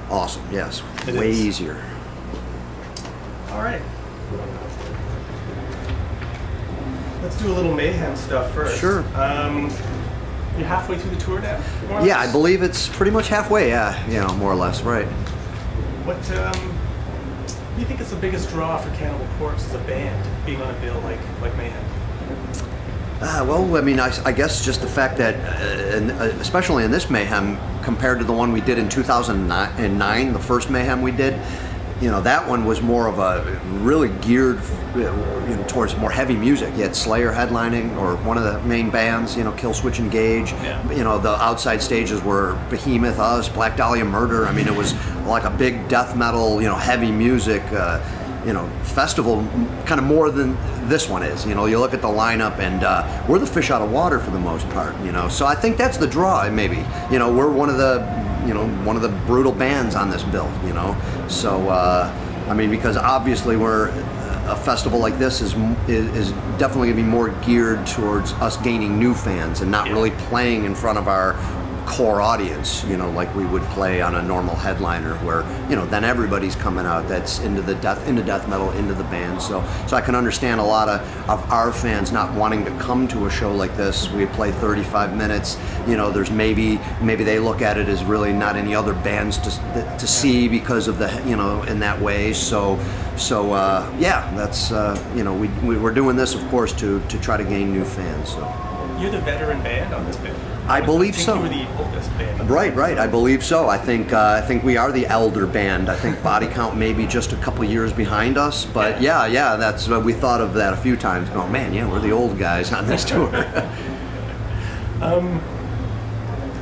Awesome, yes. Way easier. All right. Let's do a little Mayhem stuff first. Sure. You're halfway through the tour now? Yeah, I believe it's pretty much halfway, yeah, you know, more or less, right. What do you think is the biggest draw for Cannibal Corpse as a band, being on a bill like Mayhem? Well, I mean, I guess just the fact that, especially in this Mayhem, compared to the one we did in 2009, the first Mayhem we did, you know, that one was more of a really geared towards more heavy music. You had Slayer headlining, or one of the main bands, you know, Kill Switch Engage. Yeah. You know, the outside stages were Behemoth, us, Black Dahlia Murder. I mean, it was like a big death metal, you know, heavy music, you know, festival, kind of more than this one is. You know, you look at the lineup, and we're the fish out of water for the most part, you know. So I think that's the draw, maybe. You know, we're one of the brutal bands on this bill, you know. So I mean, because obviously a festival like this is definitely going to be more geared towards us gaining new fans and not really playing in front of our core audience, you know, like we would play on a normal headliner, where, you know, then everybody's coming out that's into death metal, into the band. So I can understand a lot of our fans not wanting to come to a show like this. We play 35 minutes, you know, there's maybe they look at it as really not any other bands to see because of the, you know, in that way. So yeah, that's you know, we're doing this, of course, to try to gain new fans. So you're the veteran band on this band. I believe so. You were the oldest band. Right. I believe so. I think we are the elder band. I think body count maybe just a couple years behind us, but yeah, that's what we thought of that a few times. Going, man, yeah, we're the old guys on this tour. How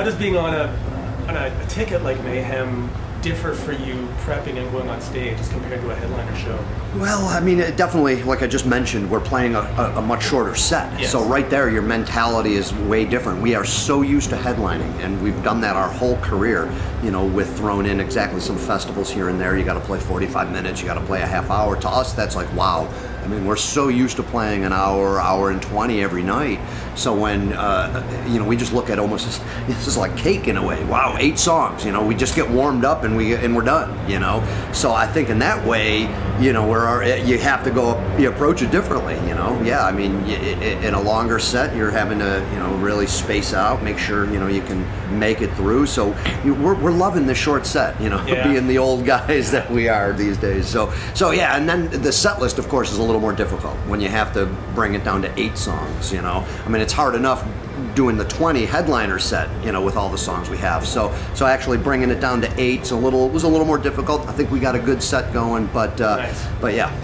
does being on a ticket like Mayhem differ for you prepping and going on stage as compared to a headliner show? Well, I mean, it definitely, like I just mentioned, we're playing a much shorter set. Yes. So right there, your mentality is way different. We are so used to headlining, and we've done that our whole career, you know, with thrown in exactly some festivals here and there. You got to play 45 minutes, you got to play a half hour. To us, that's like, wow. I mean, we're so used to playing an hour and 20 every night. So when, you know, we just look at almost, this is like cake in a way. Wow, 8 songs, you know, we just get warmed up and we're done, you know. So I think in that way, you know, you have to you approach it differently, you know. Yeah, I mean, in a longer set, you're having to, you know, really space out, make sure, you know, you can make it through. So we're loving the short set, you know, being the old guys that we are these days. So yeah, and then the set list, of course, is a little more difficult when you have to bring it down to 8 songs, you know. I mean, it's hard enough doing the 20 headliner set, you know, with all the songs we have. So actually bringing it down to 8 was a little more difficult. I think we got a good set going, but nice. But yeah.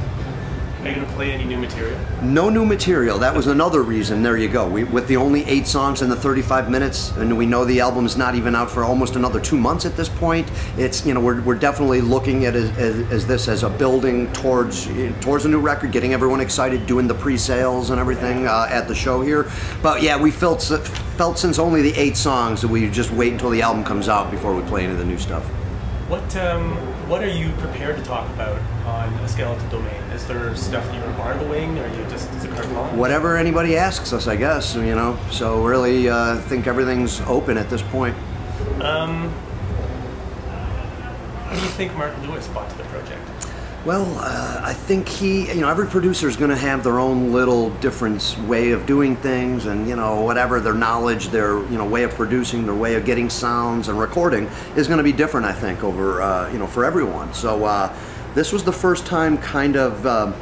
Are you going to play any new material? No new material. That was another reason. There you go. With the only 8 songs and the 35 minutes, and we know the album's not even out for almost another 2 months at this point. It's, you know, we're definitely looking at as this as a building towards a new record, getting everyone excited, doing the pre-sales and everything at the show here. But yeah, we felt since only the 8 songs that we just wait until the album comes out before we play any of the new stuff. What are you prepared to talk about on A Skeletal Domain? Is there stuff that you're embargoing, or are you just, is it carte blanche? Whatever anybody asks us, I guess, you know. So really, I think everything's open at this point. What do you think Mark Lewis brought to the project? Well, I think you know, every producer is going to have their own little different way of doing things, and, you know, whatever their knowledge, their, you know, way of producing, their way of getting sounds and recording is going to be different, I think, over, you know, for everyone. So this was the first time kind of,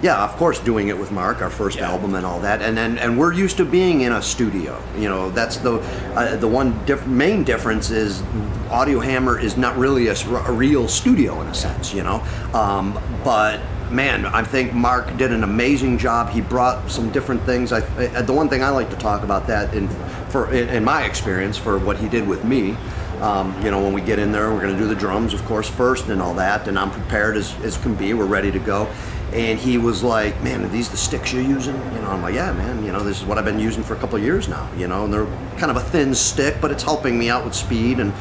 yeah, of course, doing it with Mark, our first album and all that, and we're used to being in a studio. You know, that's the one main difference is Audio Hammer is not really a real studio in a sense, you know. But man, I think Mark did an amazing job. He brought some different things. The one thing I like to talk about that in my experience for what he did with me. You know, when we get in there, we're going to do the drums, of course, first and all that, and I'm prepared as can be. We're ready to go. And he was like, man, are these the sticks you're using? You know, I'm like, yeah, man, you know, this is what I've been using for a couple of years now, you know, and they're kind of a thin stick, but it's helping me out with speed. And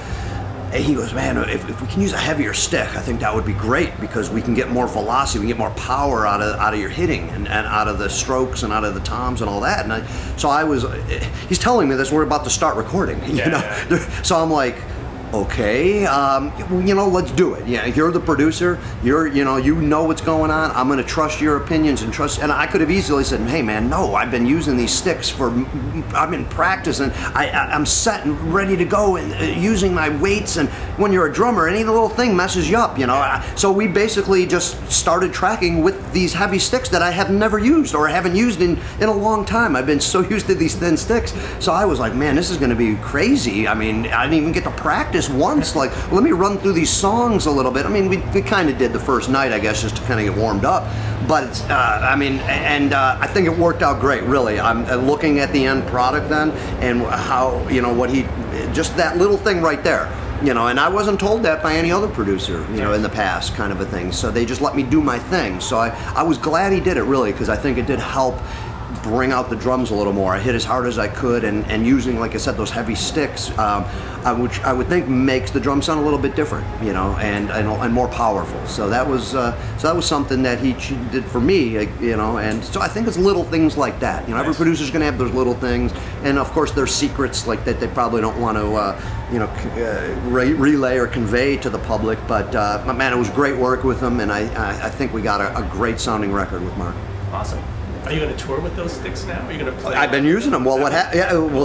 he goes, man, if we can use a heavier stick, I think that would be great, because we can get more velocity, we can get more power out of your hitting and out of the strokes and out of the toms and all that. And so he's telling me this, we're about to start recording, you know. So I'm like, okay, you know, let's do it. Yeah, you're the producer. You know what's going on. I'm going to trust your opinions and trust. And I could have easily said, hey man, no, I've been using these sticks I've been practicing. I'm set and ready to go and using my weights. And when you're a drummer, any little thing messes you up, you know. So we basically just started tracking with these heavy sticks that I have never used or haven't used in a long time. I've been so used to these thin sticks. So I was like, man, this is going to be crazy. I mean, I didn't even get to practice once. Like, let me run through these songs a little bit. I mean, we kind of did the first night, I guess, just to kind of get warmed up. But it's, I mean, and I think it worked out great, really. I'm looking at the end product then, and how, you know, what he, just that little thing right there. You know, and I wasn't told that by any other producer, you know, in the past, kind of a thing. So they just let me do my thing. So I was glad he did it, really, because I think it did help bring out the drums a little more. I hit as hard as I could, and using, like I said, those heavy sticks, I would think makes the drum sound a little bit different, you know, and more powerful. So that was something that he did for me, you know. And so I think it's little things like that. You know, every producer's going to have those little things, and of course there's secrets like that they probably don't want to, you know, relay or convey to the public. But man, it was great work with him, and I think we got a great sounding record with Mark. Awesome. Are you going to tour with those sticks now? Are you going to play? I've been using them. Well,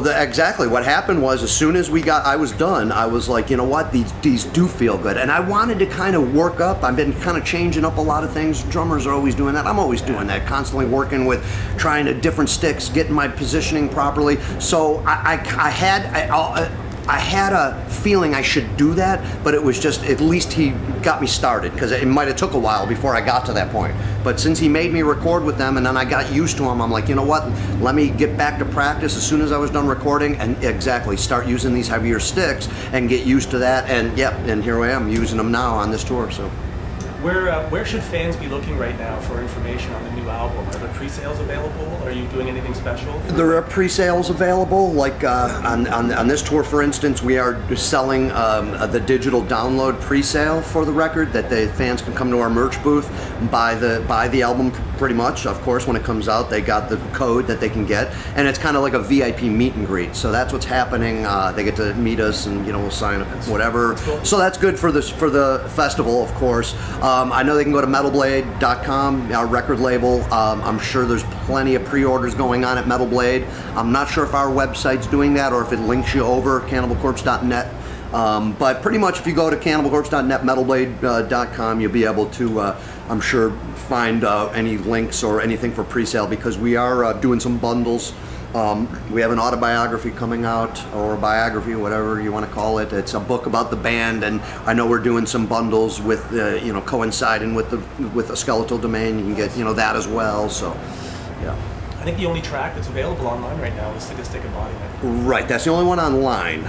exactly. What happened was, as soon as I was done, I was like, you know what, these do feel good, and I wanted to kind of work up. I've been kind of changing up a lot of things. Drummers are always doing that. I'm always doing that, constantly working with trying to different sticks, getting my positioning properly. So I had a feeling I should do that, but it was just, at least he got me started, because it might have took a while before I got to that point. But since he made me record with them, and then I got used to them, I'm like, you know what, let me get back to practice as soon as I was done recording, and exactly, start using these heavier sticks and get used to that, and yep, and here I am using them now on this tour. So. Where should fans be looking right now for information on the new album? Are there pre-sales available? Are you doing anything special? There are pre-sales available. Like on this tour, for instance, we are selling the digital download pre-sale for the record, that the fans can come to our merch booth, buy the album pretty much. Of course, when it comes out, they got the code that they can get, and it's kind of like a VIP meet and greet. So that's what's happening. They get to meet us, and we'll sign up, whatever. Cool. So that's good for the festival, of course. I know they can go to metalblade.com, our record label. I'm sure there's plenty of pre-orders going on at Metal Blade. I'm not sure if our website's doing that or if it links you over, cannibalcorpse.net. But pretty much if you go to cannibalcorpse.net, metalblade.com, you'll be able to, I'm sure, find any links or anything for pre-sale, because we are doing some bundles. We have an autobiography coming out, or a biography, whatever you want to call it. It's a book about the band, and I know we're doing some bundles with, coinciding with a Skeletal Domain. You can get, that as well. So, yeah. I think the only track that's available online right now is Sadistic Embodiment. Right, that's the only one online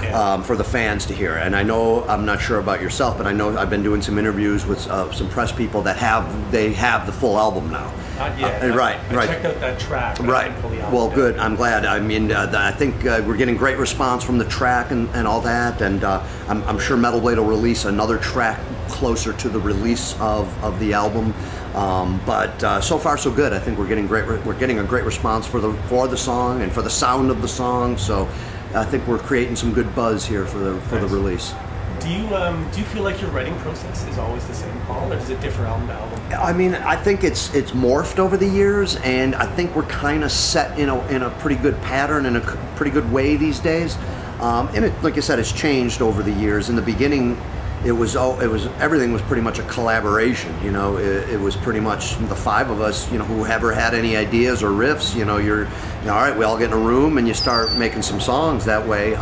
for the fans to hear. And I know, I'm not sure about yourself, but I know I've been doing some interviews with some press people that have the full album now. Not yet. Right. I checked out that track. Right. Well, good. I'm glad. I mean, I think we're getting great response from the track and all that, and I'm sure Metal Blade will release another track closer to the release of the album. But so far so good. I think we're getting a great response for the song and for the sound of the song. So I think we're creating some good buzz here for the release. Do you feel like your writing process is always the same, Paul, or does it differ album to album? I mean, I think it's morphed over the years, and I think we're kind of set in a pretty good pattern and a pretty good way these days. And like I said, it's changed over the years. In the beginning, everything was pretty much a collaboration. It was pretty much the five of us, who ever had any ideas or riffs. You're all right. We all get in a room and you start making some songs that way.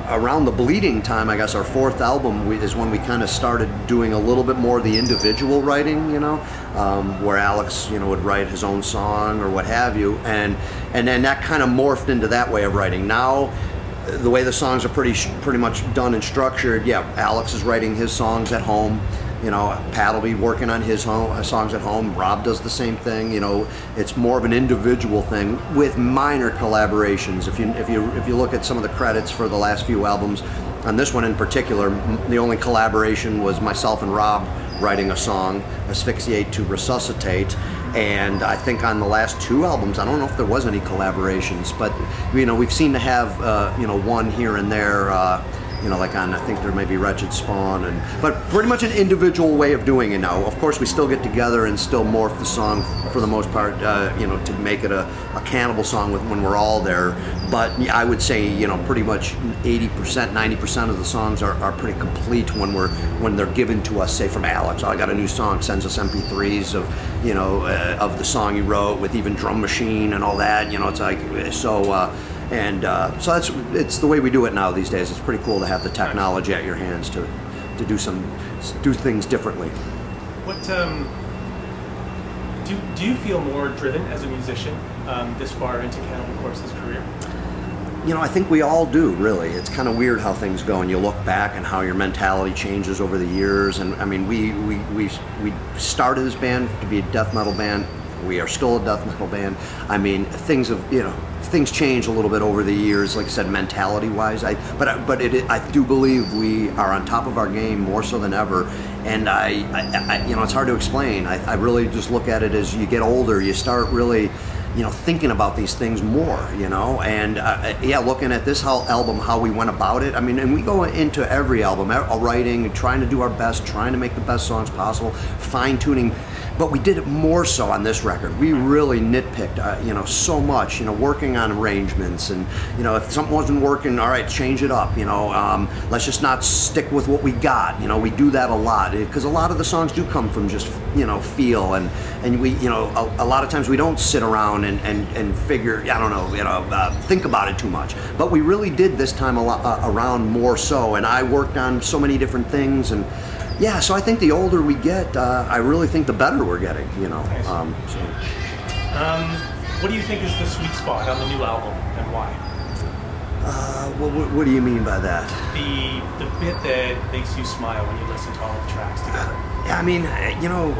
Around the Bleeding time, I guess our fourth album is when we kind of started doing a little bit more of the individual writing, where Alex, would write his own song or what have you, and then that kind of morphed into that way of writing. Now, the way the songs are pretty much done and structured, Alex is writing his songs at home. Pat will be working on his songs at home. Rob does the same thing. It's more of an individual thing with minor collaborations. If you look at some of the credits for the last few albums, on this one in particular, the only collaboration was myself and Rob writing a song, Asphyxiate to Resuscitate. And I think on the last two albums, I don't know if there was any collaborations, but we've seemed to have one here and there. you know, like on, I think there may be Wretched Spawn, but pretty much an individual way of doing it now. Of course, we still get together and still morph the song for the most part, you know, to make it a Cannibal song when we're all there. But I would say, you know, pretty much 80%, 90% of the songs are pretty complete when they're given to us, say from Alex. Oh, I got a new song, sends us MP3s of, you know, of the song he wrote with even drum machine and all that. You know, it's like so. So it's the way we do it now these days. It's pretty cool to have the technology at your hands to do things differently. What do you feel more driven as a musician this far into Cannibal Corpse's career? You know, I think we all do, really. It's kind of weird how things go, and you look back and how your mentality changes over the years. And I mean, we started this band to be a death metal band. We are still a death metal band. I mean, things change a little bit over the years, like I said, mentality-wise. But I do believe we are on top of our game more so than ever. And I you know, it's hard to explain. I really just look at it as you get older, you start really, you know, thinking about these things more, you know, and yeah, looking at this whole album, how we went about it. I mean, and we go into every album, writing, trying to do our best, trying to make the best songs possible, fine-tuning. But we did it more so on this record. We really nitpicked, you know, so much, you know, working on arrangements, and, you know, if something wasn't working, all right, change it up, you know, let's just not stick with what we got. You know, we do that a lot, because a lot of the songs do come from just, you know, feel, and we, you know, a lot of times we don't sit around and figure, I don't know, you know, think about it too much. But we really did this time around more so, and I worked on so many different things, and yeah, so I think the older we get, I really think the better we're getting, you know. Nice. What do you think is the sweet spot on the new album, and why? What do you mean by that? The bit that makes you smile when you listen to all the tracks together. Yeah, I mean, you know,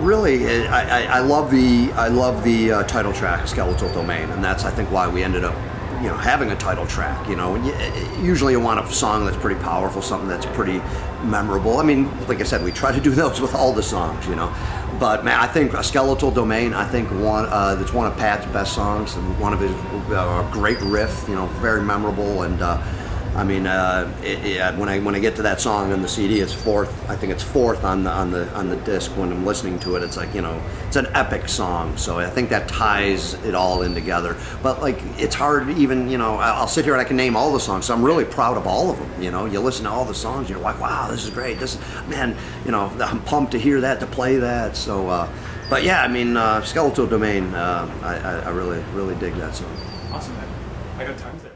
really, I love the title track, Skeletal Domain, and that's, I think, why we ended up, you know, having a title track. You know, and usually you want a song that's pretty powerful, something that's pretty memorable. I mean, like I said, we try to do those with all the songs, you know. But man, I think a Skeletal Domain, I think that's one of Pat's best songs, and one of his great riff, you know, very memorable. And I mean, when I get to that song on the CD, it's fourth. I think it's fourth on the disc when I'm listening to it. It's like, you know, it's an epic song. So I think that ties it all in together. But like, it's hard to even, you know, I'll sit here and I can name all the songs. So I'm really proud of all of them. You know, you listen to all the songs, you're like, wow, this is great. This, man, you know, I'm pumped to hear that, to play that. So, but yeah, I mean, Skeletal Domain, I really dig that song. Awesome, man. I got times there.